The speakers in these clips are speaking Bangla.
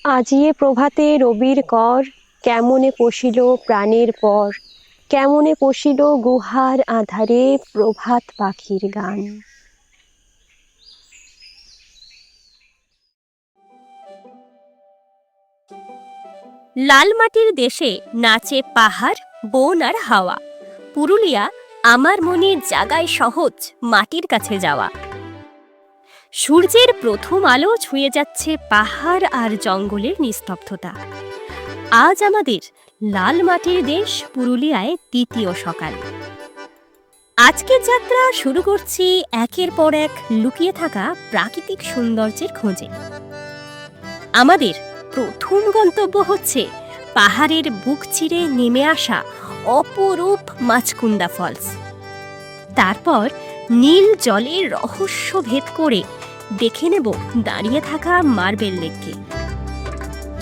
আজিয়ে প্রভাতে রবির কর, কেমনে পশিল প্রাণের পর, কেমনে পশিল গুহার আঁধারে প্রভাত পাখির গান। লাল মাটির দেশে নাচে পাহাড়, বন আর হাওয়া। পুরুলিয়া আমার মনে জাগায় সহজ মাটির কাছে যাওয়া। সূর্যের প্রথম আলো ছুঁয়ে যাচ্ছে পাহাড় আর জঙ্গলের নিস্তব্ধতা। আজ আমাদের লাল মাটির দেশ পুরুলিয়ায় দ্বিতীয় সকাল। আজকের যাত্রা শুরু করছি একের পর এক লুকিয়ে থাকা প্রাকৃতিক সৌন্দর্যের খোঁজে। আমাদের প্রথম গন্তব্য হচ্ছে পাহাড়ের বুক চিরে নেমে আসা অপরূপ মাছকুন্দা ফলস। তারপর নীল জলের রহস্য ভেদ করে দেখে নেব দাঁড়িয়ে থাকা মার্বেল লেককে।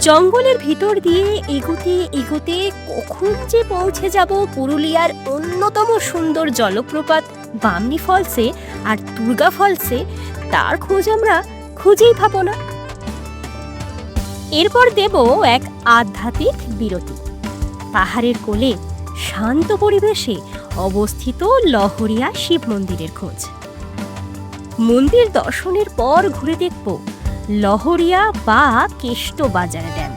জঙ্গলের ভিতর দিয়ে এগোতে এগোতে কখন যে পৌঁছে যাব পুরুলিয়ার অন্যতম সুন্দর জলপ্রপাত বামনি ফলসে আর দুর্গা ফলসে, তার খোঁজ আমরা খুঁজেই পাবো না। এরপর দেব এক আধ্যাত্মিক বিরতি। পাহাড়ের কোলে শান্ত পরিবেশে অবস্থিত লহরিয়া শিব মন্দিরের খোঁজ। মন্দির দর্শনের পর ঘুরে দেখব লহরিয়া বা কেষ্টবাজার ড্যাম।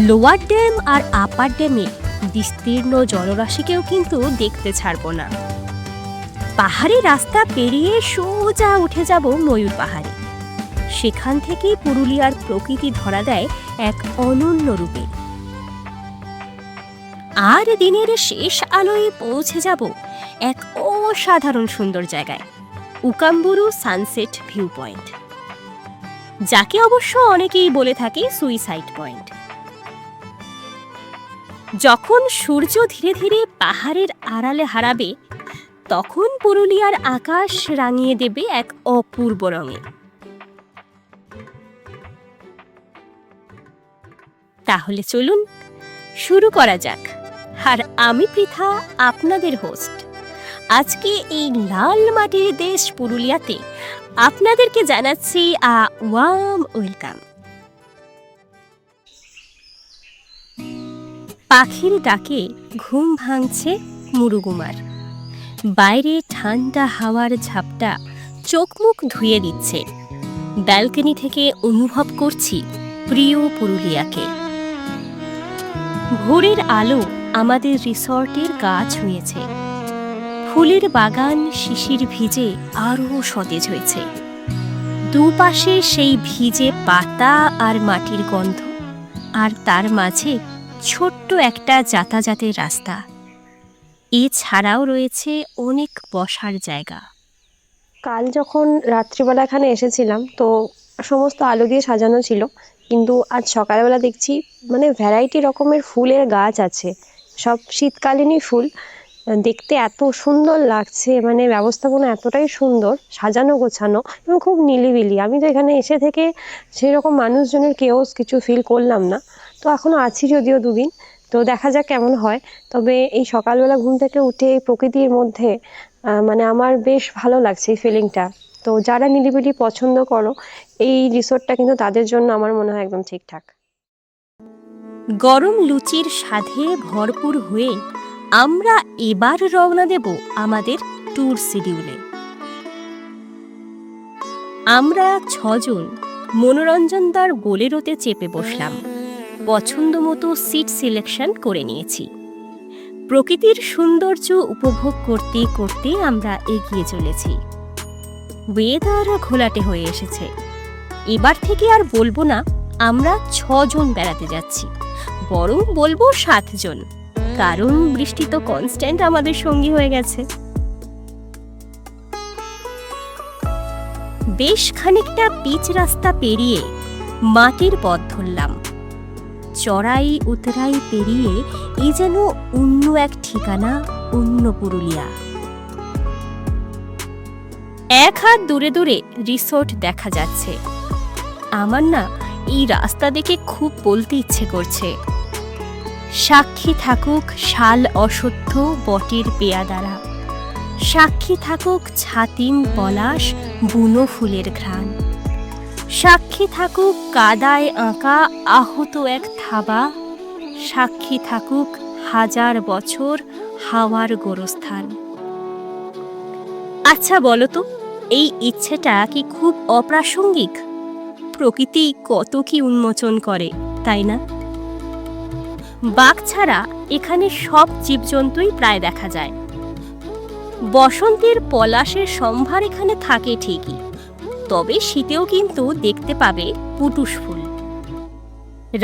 লোয়ার ড্যাম আর আপার ড্যামের বিস্তীর্ণ জলরাশিকেও কিন্তু দেখতে ছাড়ব না। পাহাড়ি রাস্তা পেরিয়ে সোজা উঠে যাব ময়ূর পাহাড়ে। সেখান থেকেই পুরুলিয়ার প্রকৃতি ধরা দেয় এক অনন্য রূপে। আর দিনের শেষ আলোয় পৌঁছে যাব এক অসাধারণ সুন্দর জায়গায়, উকাম্বুরু সানসেট ভিউ পয়েন্ট, যাকে অবশ্য অনেকেই বলে থাকে সুইসাইড পয়েন্ট। যখন সূর্য ধীরে ধীরে পাহাড়ের আড়ালে হারাবে, তখন পুরুলিয়ার আকাশ রাঙিয়ে দেবে এক অপূর্ব রঙে। তাহলে চলুন শুরু করা যাক। আর আমি পৃথা, আপনাদের হোস্ট। আজকে এই লাল মাটির দেশ পুরুলিয়াতে আপনাদেরকে জানাচ্ছি ওয়ার্ম ওয়েলকাম। পাখির ডাকে ঘুম ভাঙছে মুরুগুমার। বাইরে ঠান্ডা হাওয়ার ঝাপটা চোখ মুখ ধুয়ে দিচ্ছে। ব্যালকনি থেকে অনুভব করছি প্রিয় পুরুলিয়াকে। ভোরের আলো আমাদের রিসর্টের গা ছুঁয়েছে। ফুলের বাগান শিশির ভিজে আরও সতেজ হয়েছে। দুপাশে সেই ভিজে পাতা আর মাটির গন্ধ, আর তার মাঝে ছোট্ট একটা যাতায়াতের রাস্তা। এছাড়াও রয়েছে অনেক বসার জায়গা। কাল যখন রাত্রিবেলা এখানে এসেছিলাম তো সমস্ত আলো দিয়ে সাজানো ছিল, কিন্তু আজ সকালবেলা দেখছি মানে ভ্যারাইটি রকমের ফুলের গাছ আছে, সব শীতকালীনই ফুল। দেখতে এত সুন্দর লাগছে, মানে ব্যবস্থাপনা এতটাই সুন্দর, সাজানো গোছানো এবং খুব নিলিবিলি। আমি তো এখানে এসে থেকে সেরকম মানুষজনের কেওস কিছু ফিল করলাম না। তো এখনো আছি যদিও দুদিন, তো দেখা যাক কেমন হয়। তবে এই সকালবেলা ঘুম থেকে উঠে এই প্রকৃতির মধ্যে মানে আমার বেশ ভালো লাগছে এই ফিলিংটা। তো যারা নিরিবিলি পছন্দ করো, এই রিসোর্টটা কিন্তু তাদের জন্য আমার মনে হয় একদম ঠিকঠাক। গরম লুচির স্বাদে ভরপুর হয়ে আমরা এবার রওনা দেব আমাদের ট্যুর শিডিউলে। আমরা 6 জন মনোরঞ্জনদার বোলেরোতে চেপে বসলাম। পছন্দ মতো সিট সিলেকশন করে নিয়েছি। প্রকৃতির সৌন্দর্য উপভোগ করতে করতে আমরা এগিয়ে চলেছি। ওয়েদার ঘোলাটে হয়ে এসেছে। এবার থেকে আর বলবো না আমরা 6 জন বেড়াতে যাচ্ছি, বরং বলবো 7 জন, কারণ বৃষ্টি তো কনস্ট্যান্ট আমাদের সঙ্গী হয়ে গেছে। বেশ খানিকটা পিচ রাস্তা পেরিয়ে মাটির পথ ধরলাম। চড়াই উতরাই পেরিয়ে এই যেন অন্য এক ঠিকানা, অন্য পুরুলিয়া। এক হাত দূরে দূরে রিসোর্ট দেখা যাচ্ছে। আমার না এই রাস্তা দেখে খুব বলতে ইচ্ছে করছে, সাক্ষী থাকুক শাল অসত্য বটের পেয়াদারা, সাক্ষী থাকুক ছাতিম পলাশ বুনো ফুলের ঘ্রাণ, সাক্ষী থাকুক কাদায় আঁকা আহত এক থাবা, সাক্ষী থাকুক হাজার বছর হাওয়ার গোরস্থান। আচ্ছা বলো তো, এই ইচ্ছেটা কি খুব অপ্রাসঙ্গিক? প্রকৃতি কত কি উন্মোচন করে, তাই না? বাঘ ছাড়া এখানে সব জীবজন্তুই প্রায় দেখা যায়। বসন্তের পলাশের সম্ভার এখানে থাকে ঠিকই, তবে শীতেও কিন্তু দেখতে পাবে পুটুস ফুল।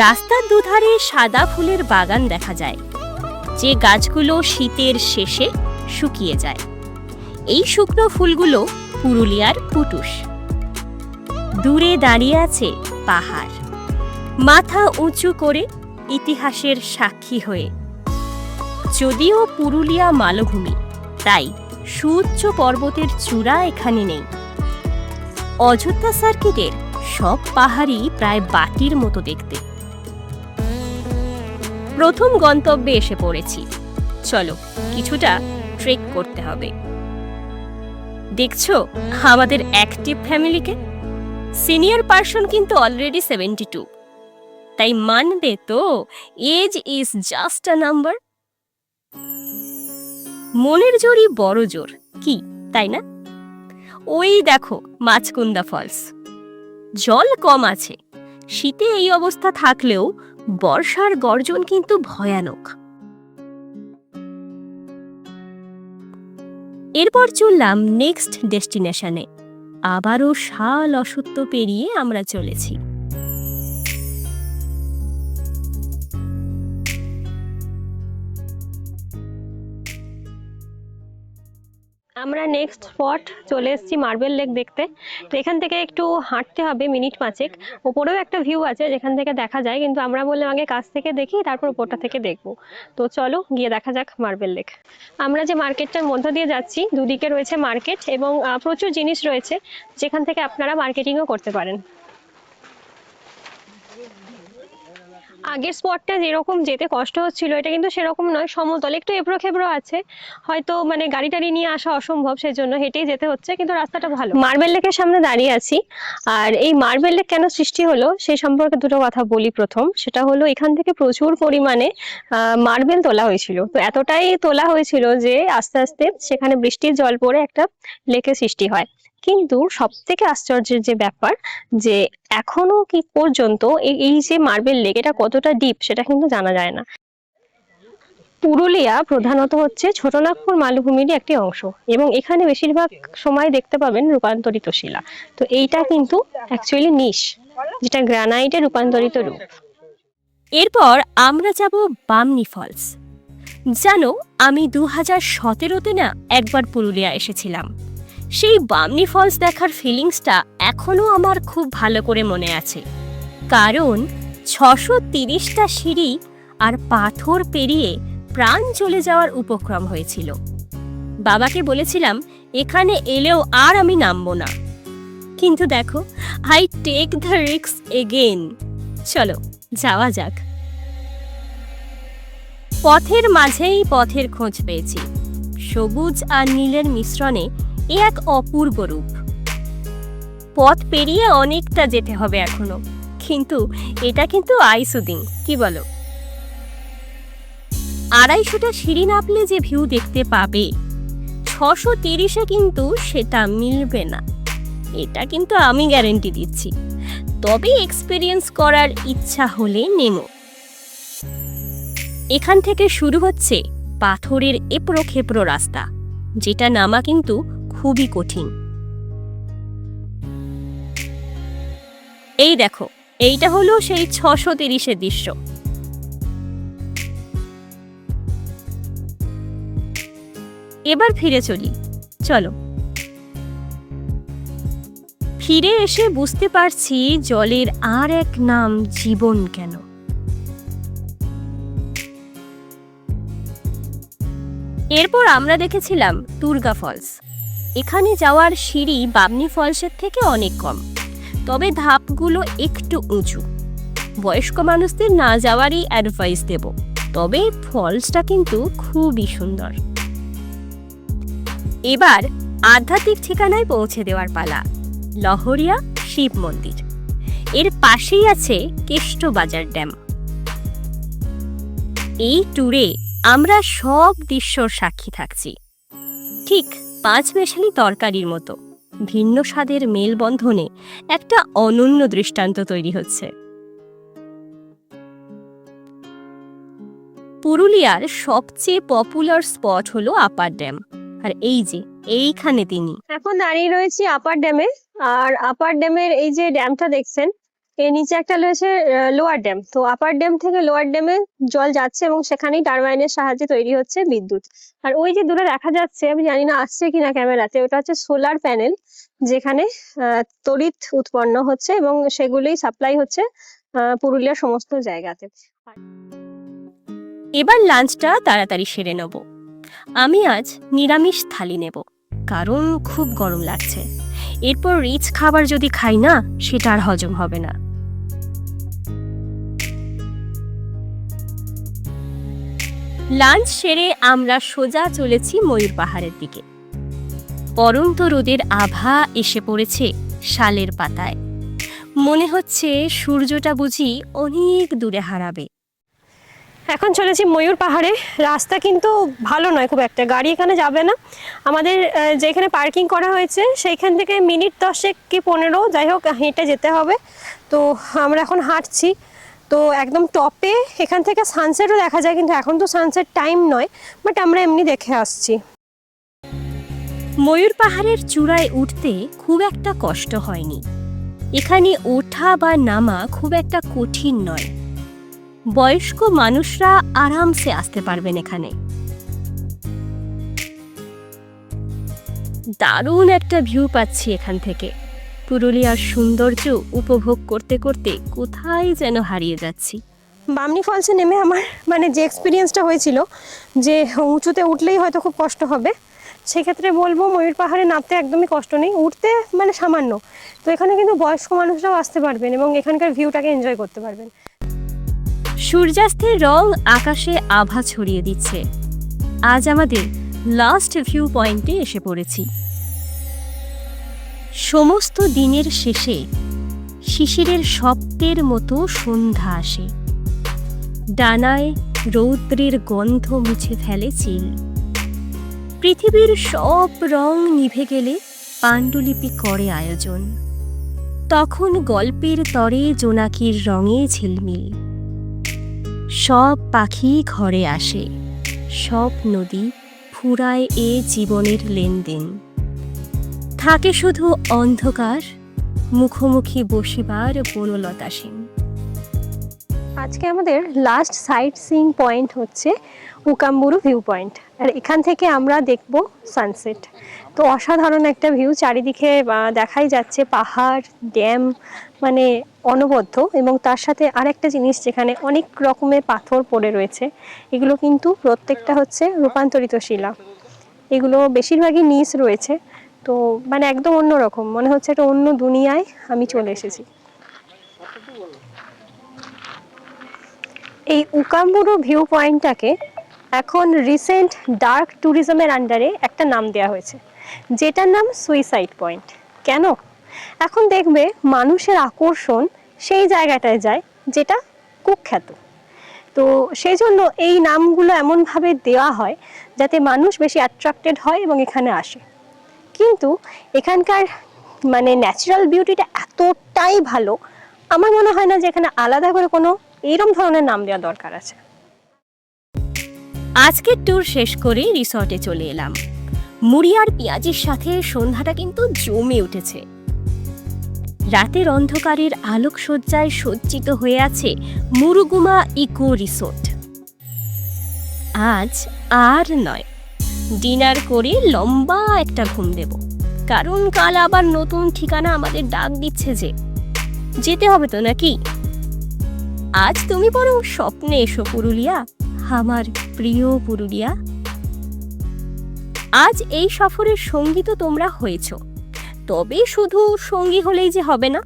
রাস্তার দুধারে সাদা ফুলের বাগান দেখা যায়, যে গাছগুলো শীতের শেষে শুকিয়ে যায়। এই শুকনো ফুলগুলো পুরুলিয়ার পুটুস। দূরে দাঁড়িয়ে আছে পাহাড়, মাথা উঁচু করে ইতিহাসের সাক্ষী হয়ে। যদিও পুরুলিয়া মালভূমি, তাই সুউচ্চ পর্বতের চূড়া এখানে নেই। অযোধ্যা সার্কিটের সব পাহাড়ই প্রায় বাটির মতো দেখতে। প্রথম গন্তব্যে এসে পড়েছি, চলো কিছুটা ট্রেক করতে হবে। দেখছো আমাদের অ্যাক্টিভ ফ্যামিলিকে? সিনিয়র পার্সন কিন্তু অলরেডি 72, তাই মানবে তো age is just a number. মনের জোরই বড় জোর, কি তাই না? ওই দেখো মাছকুন্দা ফলস। জল কম আছে, শীতে এই অবস্থা থাকলেও বর্ষার গর্জন কিন্তু ভয়ানক। এরপর চললাম নেক্সট ডেস্টিনেশনে। আবারও শাল অসত্য পেরিয়ে আমরা চলেছি। আমরা নেক্সট স্পট চলে এসেছি মার্বেল লেক দেখতে। তো এখান থেকে একটু হাঁটতে হবে মিনিট পাঁচেক। ওপরেও একটা ভিউ আছে যেখান থেকে দেখা যায়, কিন্তু আমরা বললাম আগে কাছ থেকে দেখি, তারপর ওপরটা থেকে দেখবো। তো চলো গিয়ে দেখা যাক মার্বেল লেক। আমরা যে মার্কেটটার মধ্য দিয়ে যাচ্ছি, দুদিকে রয়েছে মার্কেট এবং প্রচুর জিনিস রয়েছে যেখান থেকে আপনারা মার্কেটিংও করতে পারেন। আগের স্পটটা যেরকম যেতে কষ্ট হচ্ছিল, এটা কিন্তু সেরকম নয়, সমতল, একটু এবড়ো খেবড়ো আছে, হয়তো মানে গাড়ি টাড়ি নিয়ে আসা অসম্ভব, সেজন্য হেঁটেই যেতে হচ্ছে, কিন্তু রাস্তাটা ভালো। মার্বেল লেকের সামনে দাঁড়িয়ে আছি, আর এই মার্বেল লেক কেন সৃষ্টি হলো সেই সম্পর্কে দুটো কথা বলি। প্রথম সেটা হলো এখান থেকে প্রচুর পরিমাণে মার্বেল তোলা হয়েছিল। তো এতটাই তোলা হয়েছিল যে আস্তে আস্তে সেখানে বৃষ্টির জল পড়ে একটা লেকের সৃষ্টি হয়। কিন্তু সব থেকে আশ্চর্যের যে ব্যাপার, যে এখনো কি পর্যন্ত এই যে মার্বেল লেক, এটা কতটা ডিপ সেটা কিন্তু জানা যায় না। পুরুলিয়া প্রধানত হচ্ছে ছোটনাগপুর মালভূমিরই একটি অংশ, এবং এখানে বেশিরভাগ সময় দেখতে পাবেন রূপান্তরিত শিলা। তো এইটা কিন্তু অ্যাকচুয়ালি নিশ, যেটা গ্রানাইটে রূপান্তরিত রূপ। এরপর আমরা যাব বামনি ফলস। জানো, আমি 2017-তে না একবার পুরুলিয়া এসেছিলাম। সেই বামনি ফলস দেখার ফিলিংসটা এখনো আমার খুব ভালো করে মনে আছে, কারণ 630টা সিঁড়ি আর পাথর পেরিয়ে প্রাণ চলে যাওয়ার উপক্রম হয়েছিল। বাবাকে বলেছিলাম এখানে এলেও আর আমি নামবো না, কিন্তু দেখো, I take the risk again. চলো যাওয়া যাক। পথের মাঝেই পথের খোঁজ পেয়েছি। সবুজ আর নীলের মিশ্রণে এ এক অপূর্ব রূপ। পথ পেরিয়ে অনেকটা যেতে হবে এখনো, কিন্তু এটা কিন্তু আইসুদিং, কি বলো? 250টা সিঁড়ি নামলে যে ভিউ দেখতে পাবে, 630-এ কিন্তু সেটা মিলবে না, এটা কিন্তু আমি গ্যারেন্টি দিচ্ছি। তবে এক্সপেরিয়েন্স করার ইচ্ছা হলে নেমো। এখান থেকে শুরু হচ্ছে পাথরের এবড়ো খেবড়ো রাস্তা, যেটা নামা কিন্তু খুবই কঠিন। এই দেখো, এইটা হলো সেই 630-এর দৃশ্য। এবার ফিরে চলি, চলো। ফিরে এসে বুঝতে পারছি জলের আর এক নাম জীবন কেন। এরপর আমরা দেখেছিলাম দুর্গা ফলস। এখানে যাওয়ার সিঁড়ি বামনি ফলসের থেকে অনেক কম, তবে ধাপগুলো একটু উঁচু। বয়স্ক মানুষদের না যাওয়ারই অ্যাডভাইস দেব, তবে ফলসটা কিন্তু খুবই সুন্দর। এবার আধ্যাত্মিক ঠিকানায় পৌঁছে দেওয়ার পালা, লহরিয়া শিব মন্দির। এর পাশেই আছে কেষ্টবাজার ড্যাম। এই ট্যুরে আমরা সব দৃশ্যর সাক্ষী থাকছি, ঠিক পাঁচমেশালি তরকারির মতো ভিন্ন স্বাদের মেলবন্ধনে একটা অনন্য দৃষ্টান্ত তৈরি হচ্ছে। পুরুলিয়ার সবচেয়ে পপুলার স্পট হলো আপার ড্যাম, আর এই যে এইখানে তিনি। এখন দাঁড়িয়ে রয়েছি আপার ড্যামে। আর আপার ড্যামের এই যে ড্যামটা দেখছেন, এর নিচে একটা রয়েছে লোয়ার ড্যাম। তো আপার ড্যাম থেকে লোয়ার ড্যামে জল যাচ্ছে এবং সেখানেই টারবাইনের সাহায্যে তৈরি হচ্ছে বিদ্যুৎ। আর ওই যে দূরে দেখা যাচ্ছে, আমি জানি না আসছে কিনা ক্যামেরাতে, ওটা হচ্ছে সোলার প্যানেল, যেখানে তড়িৎ উৎপন্ন হচ্ছে এবং সেগুলোই সাপ্লাই হচ্ছে পুরুলিয়ার সমস্ত জায়গাতে। এবার লাঞ্চটা তাড়াতাড়ি সেরে নেব। আমি আজ নিরামিষ থালি নেব, কারণ খুব গরম লাগছে। এরপর রিচ খাবার যদি খাই না, সেটা আর হজম হবে না। লাঞ্চ সেরে আমরা সোজা চলেছি ময়ূর পাহাড়ের দিকে। পরন্ত রোদের আভা এসে পড়েছে শালের পাতায়। মনে হচ্ছে সূর্যটা বুঝি অনেক দূরে হারাবে। এখন চলেছি ময়ূর পাহাড়ে। রাস্তা কিন্তু ভালো নয় খুব একটা, গাড়ি এখানে যাবে না। আমাদের যেখানে পার্কিং করা হয়েছে সেইখান থেকে মিনিট 10 কি 15, যাই হোক, হেঁটে যেতে হবে। তো আমরা এখন হাঁটছি। তো একদম টপে এখান থেকে সানসেটও দেখা যায়, কিন্তু এখন তো সানসেট টাইম নয়, বাট আমরা এমনি দেখে আসছি। ময়ূর পাহাড়ের চূড়ায় উঠতে খুব একটা কষ্ট হয়নি। এখানে ওঠা বা নামা খুব একটা কঠিন নয়। বয়স্ক মানুষরা আরামসে আসতে পারবেন এখানে। দারুণ একটা ভিউ পাচ্ছি এখান থেকে। পুরুলিয়ার সৌন্দর্য উপভোগ করতে করতে কোথায় যেন হারিয়ে যাচ্ছি। বামনি ফলসে নেমে আমার যে এক্সপিরিয়েন্সটা হয়েছিল, যে উঁচুতে উঠলেই হয়তো খুব কষ্ট হবে, সেক্ষেত্রে বলবো ময়ূর পাহাড়ে নামতে একদমই কষ্ট নেই, উঠতে সামান্য। তো এখানে কিন্তু বয়স্ক মানুষরাও আসতে পারবেন এবং এখানকার ভিউটাকে এনজয় করতে পারবেন। সূর্যাস্তের রং আকাশে আভা ছড়িয়ে দিচ্ছে। আজ আমাদের লাস্ট ভিউ পয়েন্টে এসে পড়েছি। সমস্ত দিনের শেষে শিশিরের স্বপ্নের মতো সন্ধ্যা আসে। ডানায় রৌদ্রের গন্ধ মুছে ফেলে চিল। পৃথিবীর সব রং নিভে গেলে পাণ্ডুলিপি করে আয়োজন। তখন গল্পের তরে জোনাকির রঙে ঝিলমিল। সব পাখি ঘরে আসে, সব নদী ফুরায় এ জীবনের লেনদেন। থাকে শুধু অন্ধকার, মুখোমুখি বসিবার বনলতাসীন। আজকে আমাদের লাস্ট সাইট সিইং পয়েন্ট হচ্ছে উকাম্বুরু ভিউ পয়েন্ট। আর এখান থেকে আমরা দেখব সানসেট। তো অসাধারণ একটা ভিউ, চারিদিকে দেখাই যাচ্ছে পাহাড়, ড্যাম, অনবদ্য। এবং তার সাথে আরেকটা জিনিস, যেখানে অনেক রকমের পাথর পড়ে রয়েছে, এগুলো কিন্তু প্রত্যেকটা হচ্ছে রূপান্তরিত শিলা। এগুলো বেশিরভাগই নিচ রয়েছে। তো একদম অন্যরকম মনে হচ্ছে, একটা অন্য দুনিয়ায় আমি চলে এসেছি। এই উকাম্বুরু ভিউ পয়েন্টটাকে এখন রিসেন্ট ডার্ক ট্যুরিজমের আন্ডারে একটা নাম দেওয়া হয়েছে, যেটার নাম সুইসাইড পয়েন্ট। কেন? এখন দেখবে মানুষের আকর্ষণ সেই জায়গাটায় যায় যেটা কুখ্যাত। তো সেই জন্য এই নামগুলো এমনভাবে দেওয়া হয় যাতে মানুষ বেশি অ্যাট্রাক্টেড হয় এবং এখানে আসে। কিন্তু এখানকার ন্যাচারাল বিউটিটা এতটাই ভালো, আমার মনে হয় না যে এখানে আলাদা করে কোনো এইরকম ধরনের নাম দেওয়া দরকার আছে। আজকের ট্যুর শেষ করে রিসর্টে চলে এলাম। মুড়ি আর পেঁয়াজের সাথে সন্ধ্যাটা কিন্তু জমে উঠেছে। রাতের অন্ধকারের আলোকসজ্জায় সজ্জিত হয়ে আছে মুরুগুমা ইকো রিসোর্ট। আজ আর নয়, ডিনার করে লম্বা একটা ঘুম দেব, কারণ কাল আবার নতুন ঠিকানা আমাদের ডাক দিচ্ছে, যে যেতে হবে তো নাকি। আজ তুমি বরং স্বপ্নে এসো পুরুলিয়া, আমার প্রিয় পুরুলিয়া। আজ এই সফরের সঙ্গী তো তোমরা হয়েছ, তবে শুধু সঙ্গী হলেই যে হবে না,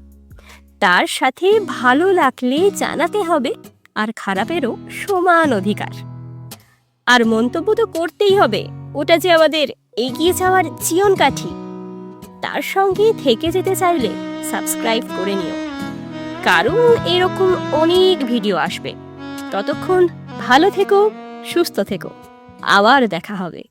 তার সাথে ভালো লাগলে জানাতে হবে, আর খারাপেরও সমান অধিকার। আর মন্তব্য তো করতেই হবে, ওটা যে আমাদের এগিয়ে যাওয়ার জীবন কাঠি। তার সঙ্গে থেকে যেতে চাইলে সাবস্ক্রাইব করে নিও, কারণ এরকম অনেক ভিডিও আসবে। ততক্ষণ ভালো থেকো, সুস্থ থেকো, আবার দেখা হবে।